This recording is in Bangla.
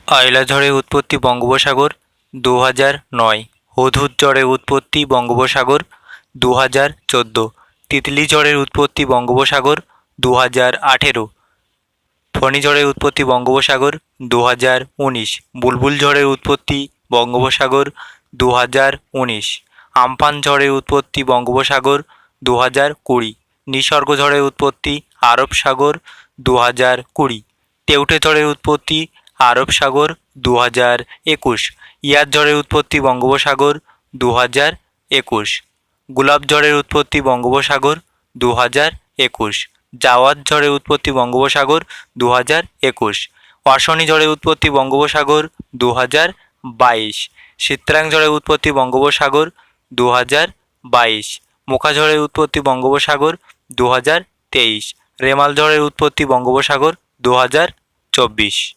আয়লা ঝড়ের উৎপত্তি বঙ্গোপসাগর 2009। হুদহুদ ঝড়ের উৎপত্তি বঙ্গোপসাগর 2014। তিতলি ঝড়ের উৎপত্তি বঙ্গোপসাগর 2018। ফণী ঝড়ের উৎপত্তি বঙ্গোপসাগর 2019। বুলবুল ঝড়ের উৎপত্তি বঙ্গোপসাগর 2019। আমফান ঝড়ের উৎপত্তি বঙ্গোপসাগর 2020। নিসর্গ ঝড়ের উৎপত্তি আরব সাগর 2020। তেউটে ঝড়ের উৎপত্তি আরব সাগর 2021। ইয়াস ঝড়ের উৎপত্তি বঙ্গোপসাগর 2021। গুলাব ঝড়ের উৎপত্তি বঙ্গোপসাগর 2021। জাওয়াদ ঝড়ের উৎপত্তি বঙ্গোপসাগর 2021। অশনি ঝড়ের উৎপত্তি বঙ্গোপসাগর 2022। চিত্রাং ঝড়ের উৎপত্তি বঙ্গোপসাগর 2022। মোখা ঝড়ের উৎপত্তি বঙ্গোপসাগর 2023। রেমাল ঝড়ের উৎপত্তি বঙ্গোপসাগর 2024।